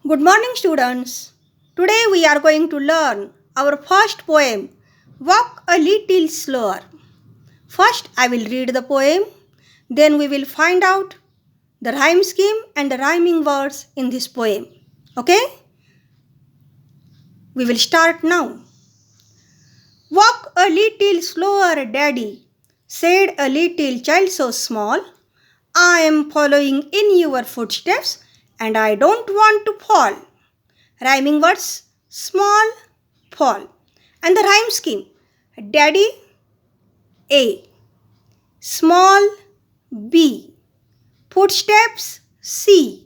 Good morning, students. Today we are going to learn our first poem, Walk a Little Slower. First, I will read the poem, then we will find out the rhyme scheme and the rhyming words in this poem. Okay? We will start now. Walk a little slower, Daddy, said a little child so small. I am following in your footsteps and I don't want to fall. Rhyming words, small, fall. And the rhyme scheme, Daddy, A, small, B, footsteps, C,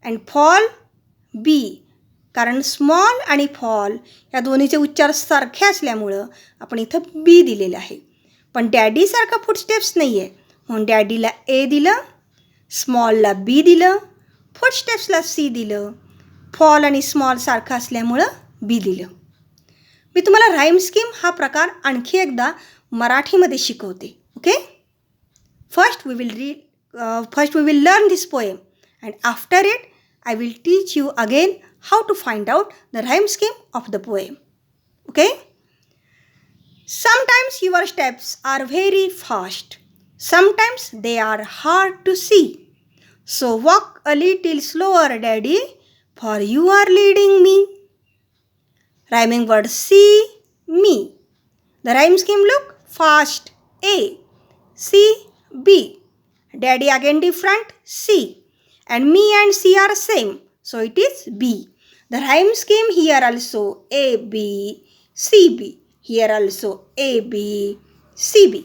and fall, B. कारण small आणि fall या दोन्हीचे उच्चार सारखे असल्यामुळं आपण इथं B दिलेलं आहे. पण डॅडीसारखा फुटस्टेप्स नाही आहे, म्हणून डॅडीला ए दिलं, स्मॉलला बी दिलं, फुटस्टेप्सला सी दिलं, फॉल आणि स्मॉल सारखं असल्यामुळं बी दिलं. मी तुम्हाला राईम स्कीम हा प्रकार आणखी एकदा मराठीमध्ये शिकवते. Okay, first we will learn this poem and after it I will teach you again how to find out the rhyme scheme of the poem. Okay? Sometimes your steps are very fast. Sometimes they are hard to see. So walk a little slower, Daddy, for you are leading me. Rhyming word see, me. The rhyme scheme look fast, A. See, B. Daddy again different, C. And me and C are same, so it is B. The rhyme scheme here also A, B, C, B. Here also A, B, C, B.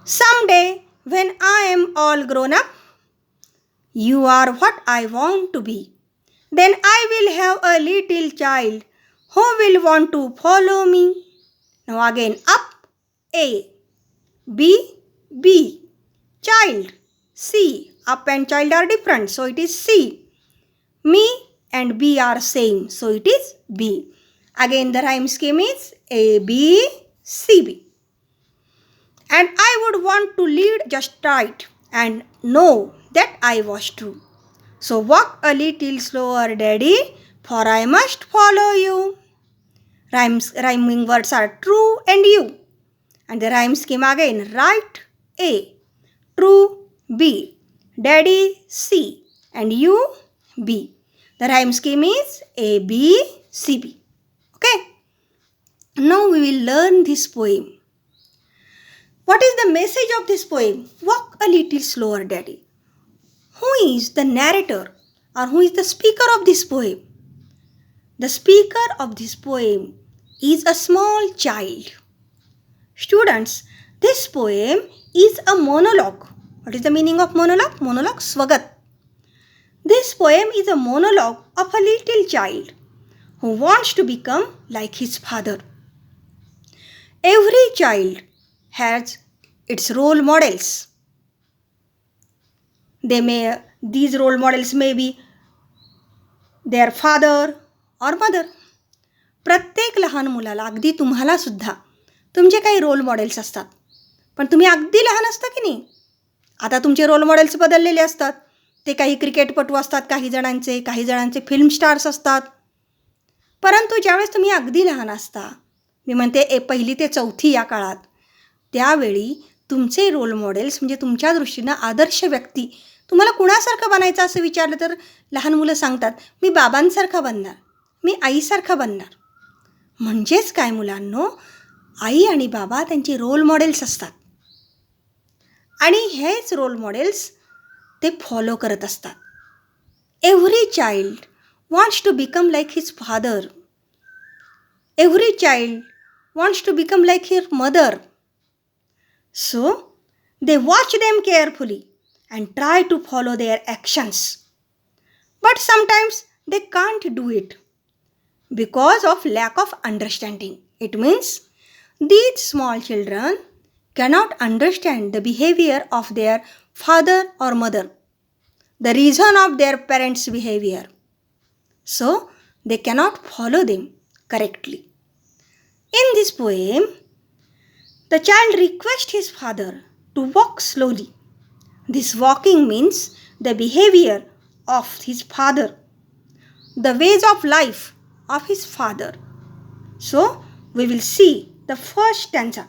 Someday when I am all grown up, you are what I want to be. Then I will have a little child who will want to follow me. Now again up, A, B, B, child, C. Up and child are different, so it is C. Me and B are same, so it is B. Again the rhyme scheme is A, B, C, B. And I would want to lead just right and know that I was true. So walk a little slower, Daddy, for I must follow you. Rhyming words are true and you. And the rhyme scheme again, right, A, true, B. Daddy, C, and you, B. The rhyme scheme is A, B, C, B. Okay? Now we will learn this poem. What is the message of this poem? Walk a little slower, Daddy. Who is the narrator or who is the speaker of this poem? The speaker of this poem is a small child. Students, this poem is a monologue. What is the meaning of monologue? Monologue, swagat. This poem is a monologue of a little child who wants to become like his father. Every child has its role models. These role models may be their father or mother. प्रत्येक लहान मुलाला, अगदी तुम्हाला सुद्धा तुमचे काही role models असतात. पण तुम्ही अगदी लहान असता की नाही? आता तुमचे रोल मॉडेल्स बदललेले असतात. ते काही क्रिकेटपटू असतात, काही जणांचे फिल्म स्टार्स असतात. परंतु ज्यावेळेस तुम्ही अगदी लहान असता, मी म्हणते 1ली ते 4थी या काळात, त्यावेळी तुमचे रोल मॉडेल्स म्हणजे तुमच्या दृष्टीनं आदर्श व्यक्ती, तुम्हाला कुणासारखं बनायचं असं विचारलं तर लहान मुलं सांगतात, मी बाबांसारखा बनणार, मी आईसारखा बनणार. म्हणजेच काय मुलांनो, आई आणि बाबा त्यांचे रोल मॉडेल्स असतात आणि हेच रोल मॉडेल्स ते फॉलो करत असतात. Every child wants to become like his father. Every child wants to become like her mother. So they watch them carefully and try to follow their actions. But sometimes they can't do it because of lack of understanding. It means these small children cannot understand the behavior of their father or mother, the reason of their parents' behavior. So they cannot follow them correctly. In this poem, the child requests his father to walk slowly. This walking means the behavior of his father the ways of life of his father. So, we will see the first stanza.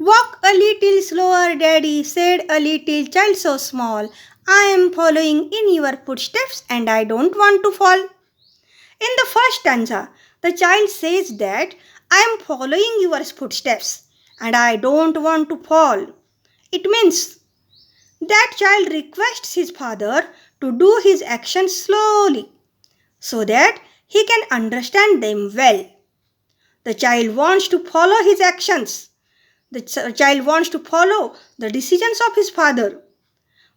Walk a little slower, Daddy, said a little child so small. I am following in your footsteps and I don't want to fall. In the first stanza, the child says that I am following your footsteps and I don't want to fall. It means that child requests his father to do his actions slowly so that he can understand them well. The child wants to follow his actions. The child wants to follow the decisions of his father.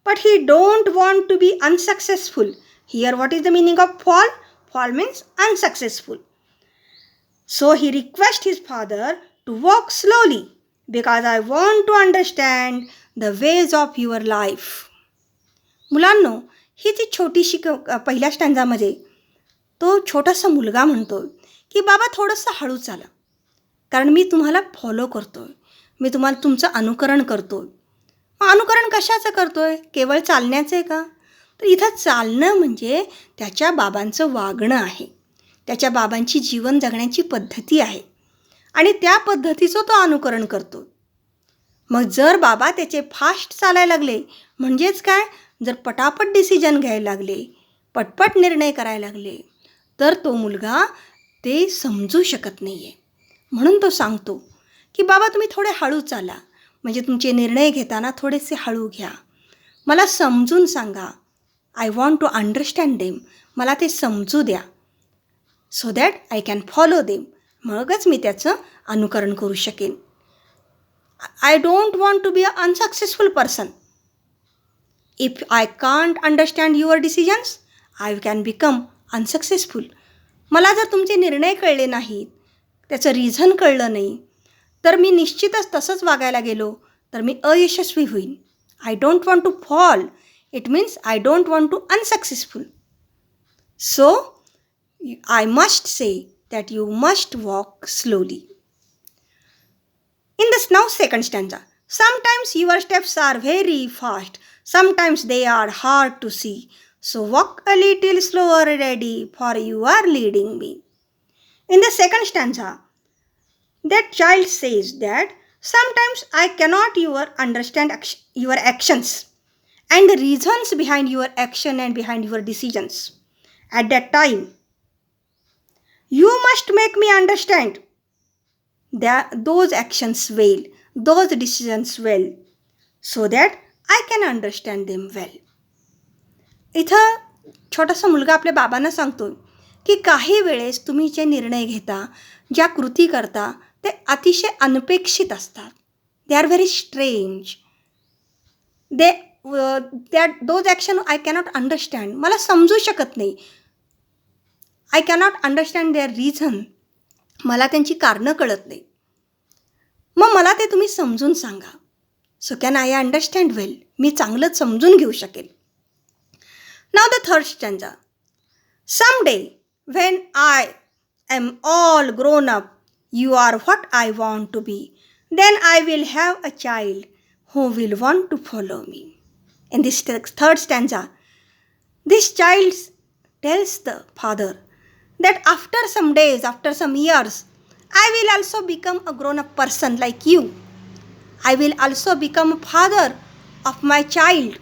But he don't want to be unsuccessful. Here what is the meaning of fall? Fall means unsuccessful. So he requests his father to walk slowly because I want to understand the ways of your life. मुलांनो, ही जी छोटीशी पहिल्या स्टँजामध्ये तो छोटासा मुलगा म्हणतो की बाबा थोडंसं हळू चाला, कारण मी तुम्हाला फॉलो करतोय, मी तुम्हाला तुमचं अनुकरण करतोय. मग अनुकरण कशाचं करतोय? केवळ चालण्याचं आहे का? तर इथं चालणं म्हणजे त्याच्या बाबांचं वागणं आहे, त्याच्या बाबांची जीवन जगण्याची पद्धती आहे आणि त्या पद्धतीचं तो अनुकरण करतो. मग जर बाबा त्याचे फास्ट चालायला लागले म्हणजेच काय, जर पटापट डिसिजन घ्यायला लागले, पटपट निर्णय करायला लागले, तर तो मुलगा ते समजू शकत नाही आहे. म्हणून तो सांगतो की बाबा तुम्ही थोडे हळू चाला, म्हणजे तुमचे निर्णय घेताना थोडेसे हळू घ्या, मला समजून सांगा, I want to understand them, मला ते समजू द्या, so that I can follow them, मगच मी त्याचं अनुकरण करू शकेन. I don't want to be a unsuccessful person. If I can't understand your decisions I can become unsuccessful. मला जर तुमचे निर्णय कळले नाहीत, त्याचं रिझन कळलं नाही, तर मी निश्चितच तसंच वागायला गेलो तर मी अयशस्वी होईन. I don't want to fall, it means I don't want to unsuccessful. So I must say that you must walk slowly. In the now second stanza, sometimes your steps are very fast, sometimes they are hard to see. So walk a little slower, Daddy, for you are leading me. In the second stanza, that child says that sometimes I cannot understand your actions and the reasons behind your action and behind your decisions. At that time, you must make me understand those actions well, those decisions well, so that I can understand them well. इथं छोटासा मुलगा आपल्या बाबांना सांगतो की काही वेळेस तुम्ही जे निर्णय घेता, ज्या कृती करता, ते अतिशय अनपेक्षित असतात. They are very strange. Those action I cannot understand, मला समजू शकत नाही. I cannot understand their reason, मला त्यांची कारणं कळत नाही. मग मला ते तुम्ही समजून सांगा. So can I understand well, मी चांगलं समजून घेऊ शकेल. Now the third stanza. Some day when I am all grown up, you are what I want to be, then I will have a child who will want to follow me. In this third stanza, this child tells the father that after some days, after some years, I will also become a grown-up person like you. I will also become a father of my child.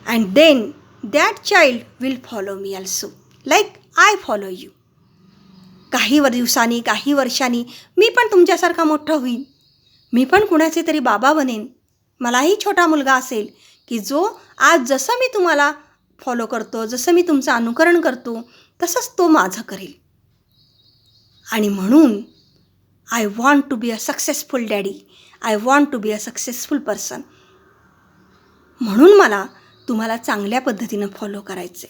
And then that child will follow me also, like I follow you. काही दिवसांनी, काही वर्षांनी मी पण तुमच्यासारखा मोठा होईन. मी पण कुणाचे तरी बाबा बनेन. मलाही छोटा मुलगा असेल की जो आज जसं मी तुम्हाला फॉलो करतो, जसं मी तुमचं अनुकरण करतो, तसंच तो माझं करेल. आणि म्हणून I want to be a successful daddy, I want to be a successful person. म्हणून मला तुम्हाला चांगल्या पद्धतीनं फॉलो करायचे.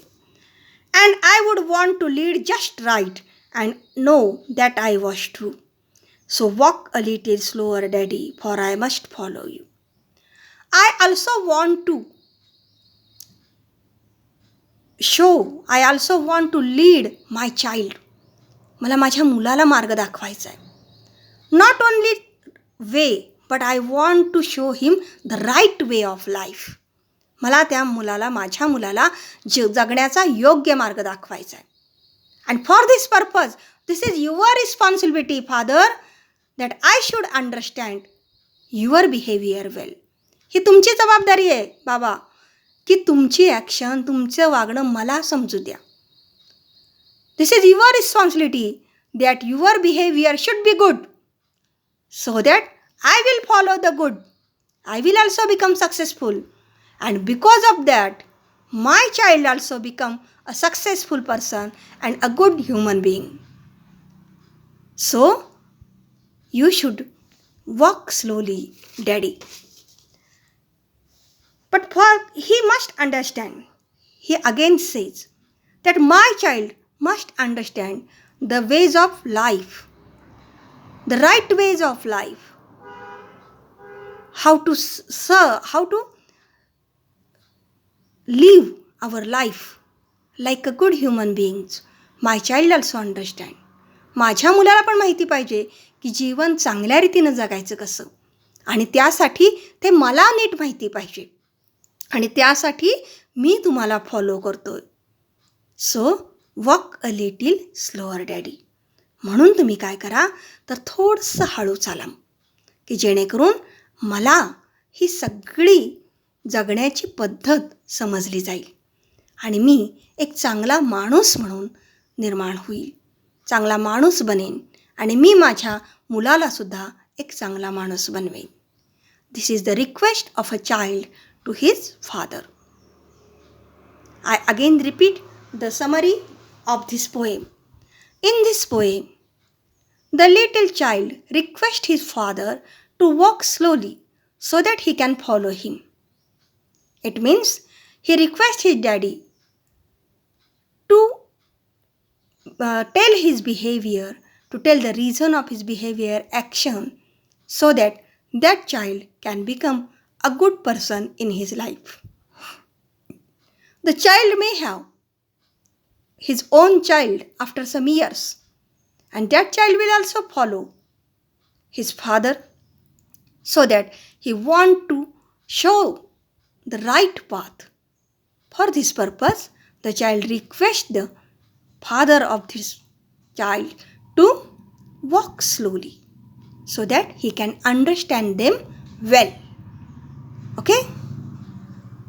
And I would want to lead just right and know that I was true. So walk a little slower daddy, for I must follow you. I also want to I also want to lead my child. मला माझ्या मुलाला मार्ग दाखवायचा आहे. Not only way, but I want to show him the right way of life. मला त्या मुलाला, माझ्या मुलाला जगण्याचा योग्य मार्ग दाखवायचा आहे. And for this purpose this is your responsibility father that I should understand your behaviour well. ही तुमची जबाबदारी आहे बाबा, की तुमची ॲक्शन, तुमचं वागणं मला समजू द्या. This is your responsibility that your behaviour should be good so that I will follow the good. I will also become successful, and because of that my child also become a successful person and a good human being. So you should walk slowly, daddy. But for he must understand, he again says that my child must understand the ways of life, the right ways of life, how to serve, how to live our life like a good human beings. My child also understand. माझ्या मुलाला पण माहिती पाहिजे की जीवन चांगल्या रीतीनं जगायचं कसं, आणि त्यासाठी ते मला नीट माहिती पाहिजे, आणि त्यासाठी मी तुम्हाला फॉलो करतोय. सो walk a little slower daddy. म्हणून तुम्ही काय करा तर थोडंसं हळू चाला, की जेणेकरून मला ही सगळी जगण्याची पद्धत समजली जाईल आणि मी एक चांगला माणूस म्हणून निर्माण होईल, चांगला माणूस बनेन, आणि मी माझ्या मुलालासुद्धा एक चांगला माणूस बनवेन. This is the request of a child to his father. I again repeat the summary of this poem. In this poem the little child request his father to walk slowly so that he can follow him. It means he requests his daddy to tell his behavior, to tell the reason of his behavior, action, so that that child can become a good person in his life. The child may have his own child after some years, and that child will also follow his father, so that he want to show the right path. For this purpose, the child requests the father of this child to walk slowly so that he can understand them well. Okay?